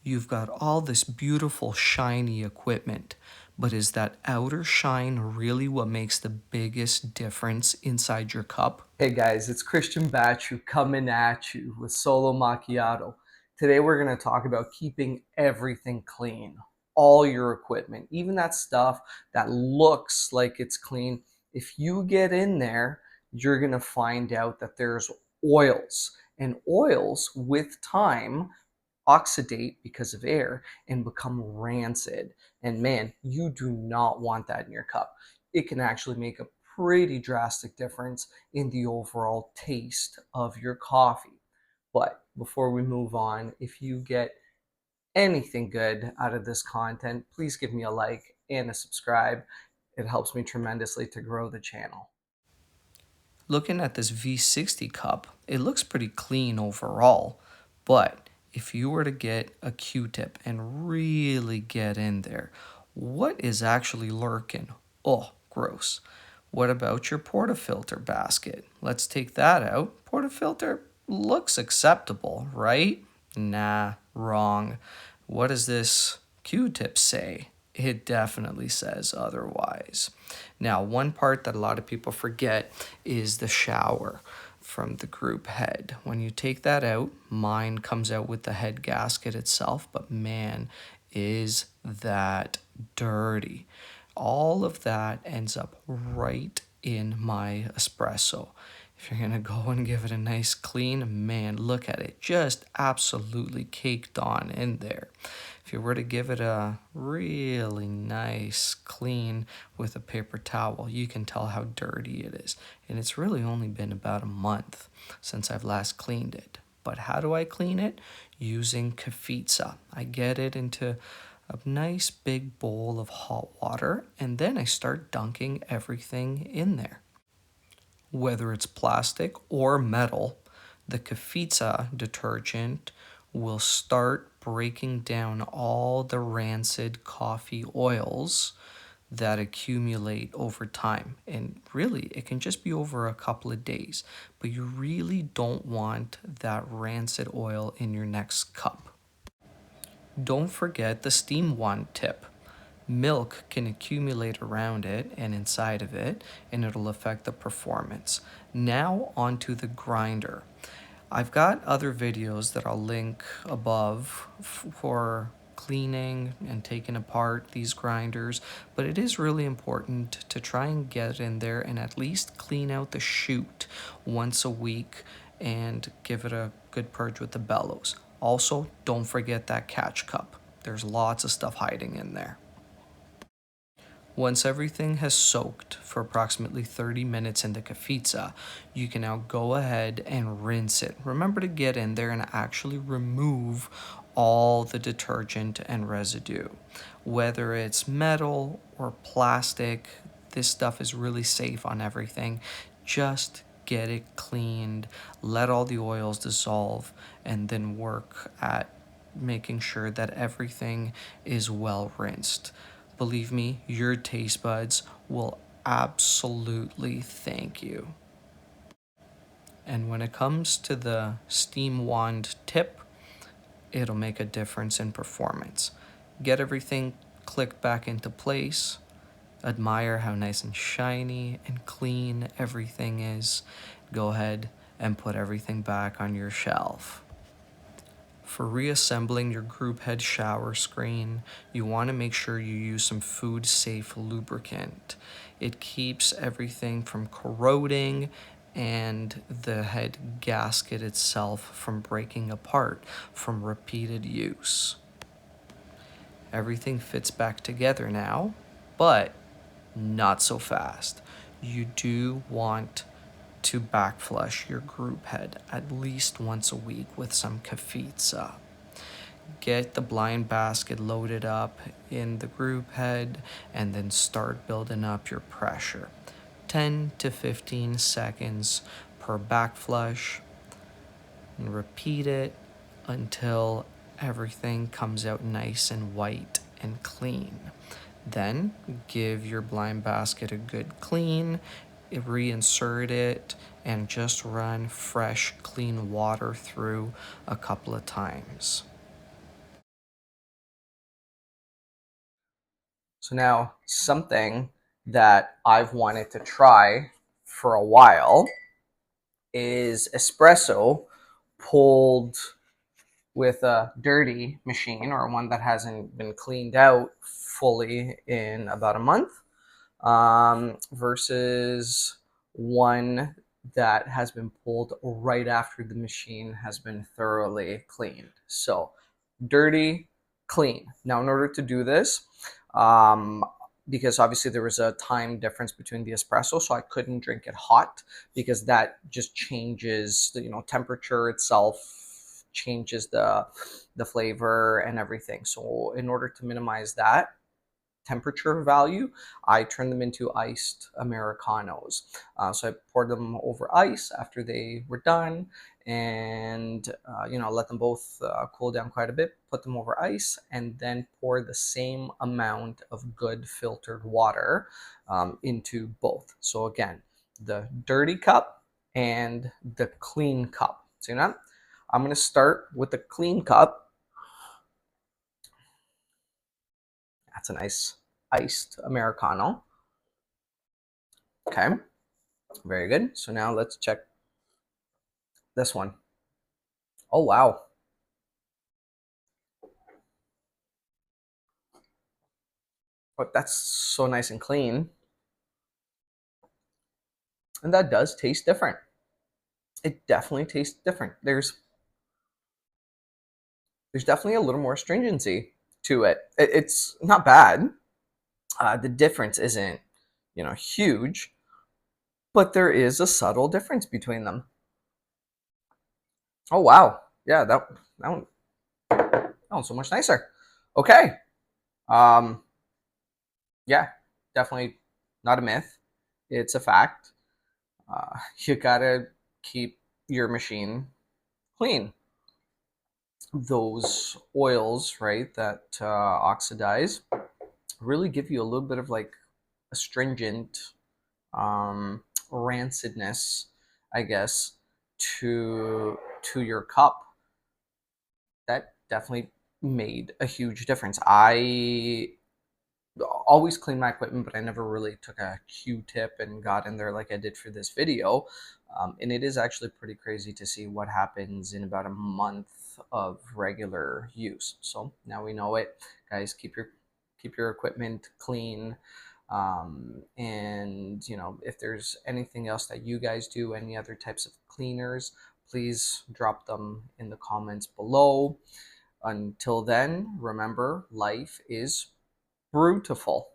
you've got all this beautiful shiny equipment, but is that outer shine really what makes the biggest difference inside your cup? Hey guys, it's Christian Batchu coming at you with Solo Macchiato. Today we're going to talk about keeping everything clean, all your equipment, even that stuff that looks like it's clean. If you get in there, you're going to find out that there's oils, and oils with time oxidate because of air and become rancid. And man, you do not want that in your cup. It can actually make a pretty drastic difference in the overall taste of your coffee. But before we move on, if you get anything good out of this content, please give me a like and a subscribe. It helps me tremendously to grow the channel. Looking at this V60 cup, it looks pretty clean overall, but if you were to get a Q-tip and really get in there, what is actually lurking? Oh, gross. What about your portafilter basket? Let's take that out. Portafilter looks acceptable, right? Nah, wrong. What does this Q-tip say? It definitely says otherwise. Now, one part that a lot of people forget is the shower from the group head. When you take that out, mine comes out with the head gasket itself, but man, is that dirty. All of that ends up right in my espresso. If you're gonna go and give it a nice clean, man, look at it, just absolutely caked on in there. If you were to give it a really nice clean with a paper towel, you can tell how dirty it is. And it's really only been about a month since I've last cleaned it. But how do I clean it? Using Kefitsa. I get it into a nice big bowl of hot water, and then I start dunking everything in there. Whether it's plastic or metal, the Kefitsa detergent will start breaking down all the rancid coffee oils that accumulate over time. And really, it can just be over a couple of days, but you really don't want that rancid oil in your next cup. Don't forget the steam wand tip. Milk can accumulate around it and inside of it, and it'll affect the performance. Now onto the grinder. I've got other videos that I'll link above for cleaning and taking apart these grinders, but it is really important to try and get in there and at least clean out the chute once a week and give it a good purge with the bellows. Also, don't forget that catch cup. There's lots of stuff hiding in there. Once everything has soaked for approximately 30 minutes in the Kefitsa, you can now go ahead and rinse it. Remember to get in there and actually remove all the detergent and residue. Whether it's metal or plastic, this stuff is really safe on everything. Just get it cleaned, let all the oils dissolve, and then work at making sure that everything is well rinsed. Believe me, your taste buds will absolutely thank you. And when it comes to the steam wand tip, it'll make a difference in performance. Get everything clicked back into place. Admire how nice and shiny and clean everything is. Go ahead and put everything back on your shelf. For reassembling your group head shower screen, you want to make sure you use some food-safe lubricant. It keeps everything from corroding and the head gasket itself from breaking apart from repeated use. Everything fits back together now, but not so fast. You do want to backflush your group head at least once a week with some Kefitsa. Get the blind basket loaded up in the group head and then start building up your pressure. 10 to 15 seconds per backflush, and repeat it until everything comes out nice and white and clean. Then give your blind basket a good clean, reinsert it, and just run fresh, clean water through a couple of times. So now something that I've wanted to try for a while is espresso pulled with a dirty machine, or one that hasn't been cleaned out fully in about a month, versus one that has been pulled right after the machine has been thoroughly cleaned. So dirty, clean. Now, in order to do this, um, because obviously there was a time difference between the espresso, so I couldn't drink it hot because that just changes the temperature itself, changes the flavor and everything. So in order to minimize that temperature value, I turned them into iced Americanos. So I poured them over ice after they were done, and let them both cool down quite a bit. Put them over ice, and then pour the same amount of good filtered water into both. So again, the dirty cup and the clean cup. So I'm going to start with the clean cup. That's a nice iced Americano. Okay, very good. So now let's check this one. Oh, wow. Oh, that's so nice and clean. And that does taste different. It definitely tastes different. There's definitely a little more stringency to it. It's not bad. The difference isn't, huge, but there is a subtle difference between them. Oh, wow. Yeah, that one's so much nicer. Okay. Um, yeah, definitely not a myth. It's a fact. You gotta keep your machine clean. Those oils, right, that oxidize really give you a little bit of like astringent rancidness, I guess, to your cup. That definitely made a huge difference. I always clean my equipment, but I never really took a Q-tip and got in there like I did for this video. And it is actually pretty crazy to see what happens in about a month of regular use. So now we know it, guys. Keep your equipment clean. And if there's anything else that you guys do, any other types of cleaners, please drop them in the comments below. Until then, remember, life is beautiful.